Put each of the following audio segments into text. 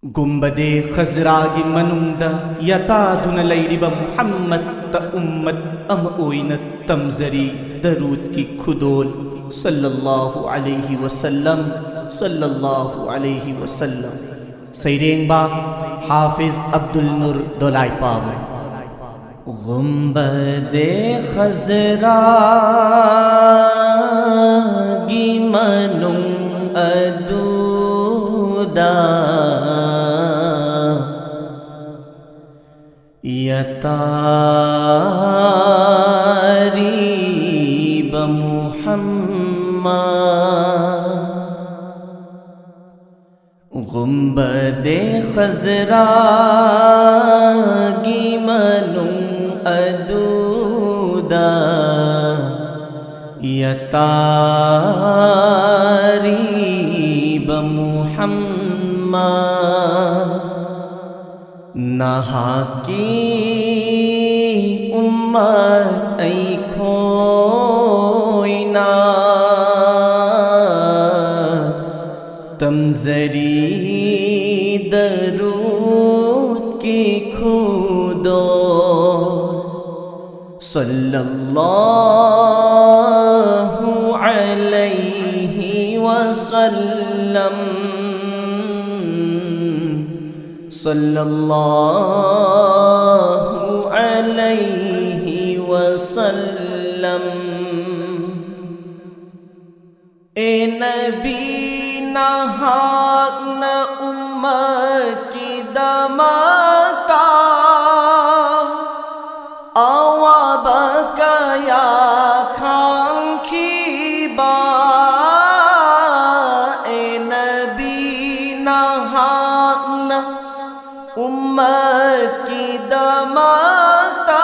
गुंबदे खजरागी मनुंदा यतादुन लैरिब मुहम्मद त उम्मत अम ओइनत तमजरी दरूद की खुदोल सल्लल्लाहु अलैहि वसल्लम सल्लल्लाहु अलैहि वसल्लम सैरेंबा हाफिज अब्दुल नूर दोलाई पाव गुंबदे खजरागी मनुं अदूदा यतारीब मुहम्मद गुंबदे खजरागी मनुं अदूदा यतारीब मुहम्मद नहा की उम्मत ऐ खोइना तमजरी दरूद की खुदो सल्लल्लाहु अलैहि वसल्लम सल्लल्लाहु अलैहि वसल्लम। ए नबी ना हक न उम्मत की दमाता आवा बकाया खांखी बा ए नबी ना हक न उम्मत की दमाता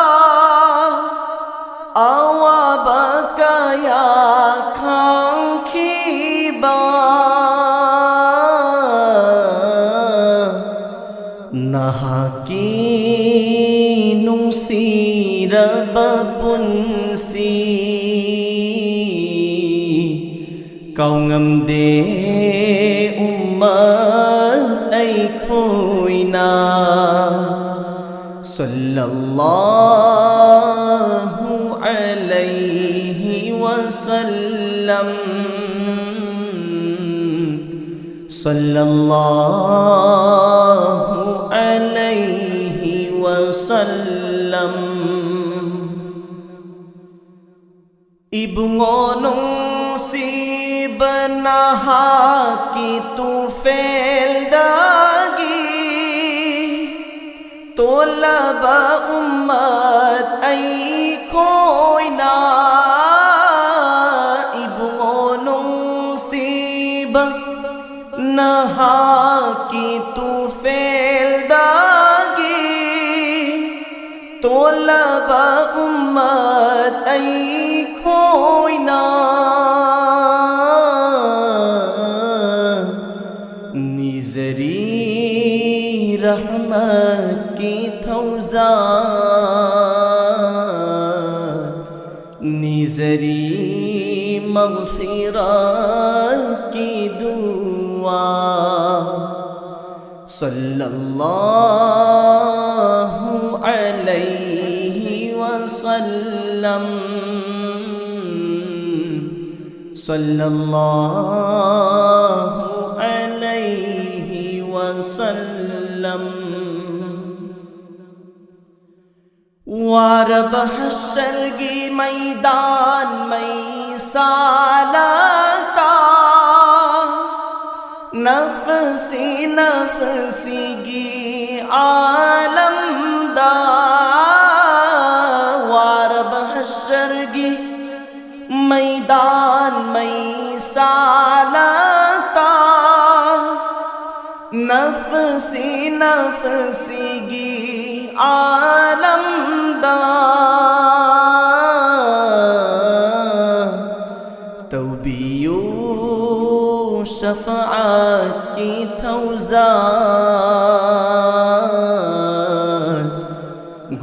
आवा बकाया खांखी बा नहा की नुसीर बपुंसी कौंगम दे उम्मत ऐ खोइना सल्लल्लाहु अलैहि वसल्लम सल्लल्लाहु अलैहि वसल्लम। इबुंगोनों सी बनहा की तू फेल दागी तो लबा उम्मत ऐ खोइना इबुंगोनों सी बनहा की तू फेल दागी तो लबा उम्मत ऐ खोइना निजरी रहमत की थौजा निजरी मग़फ़िरत की दुआ सल्लल्लाहु अलैहि वसल्लम सल्लल्लाहु अलैहि वसल्लम। वारब हश्र की मैदान में सालता नफसी नफसी की आलम दा वारब हश्र की मैदान में सालता नफसी नफसी की आलम दा तौबियो शफ़ाअत की थौजा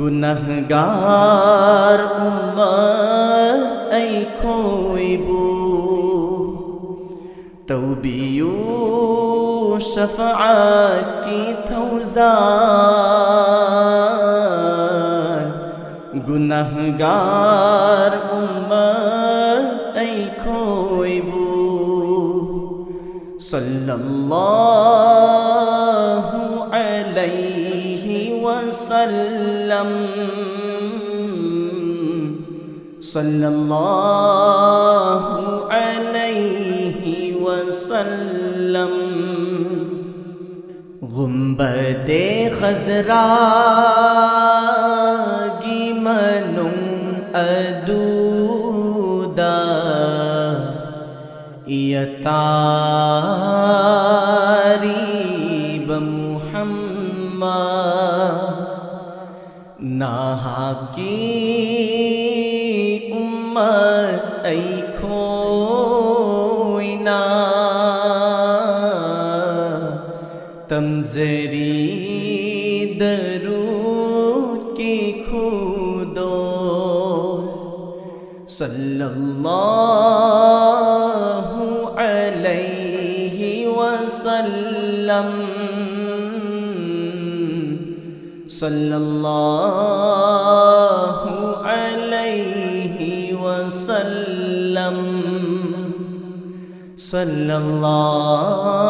गुनहगार उम्मत ऐ खोइबू तौबियो शफाअत की थौजान गुनहगार उम्मत ऐ खोइबू सल्लल्लाहु अलैहि वसल्लम सल्लल्लाहु अलैहि वसल्लम गुंबदे खज़रा गिमनुं अदूदा यतारीब मुहम्मद नाहाकी उम्मत ऐ खोइना तमज़री दरूद की खुदो सल्लल्लाहु अलैहि वसल्लम सल्लल्लाहु अलैहि वसल्लम सल्लल्लाहु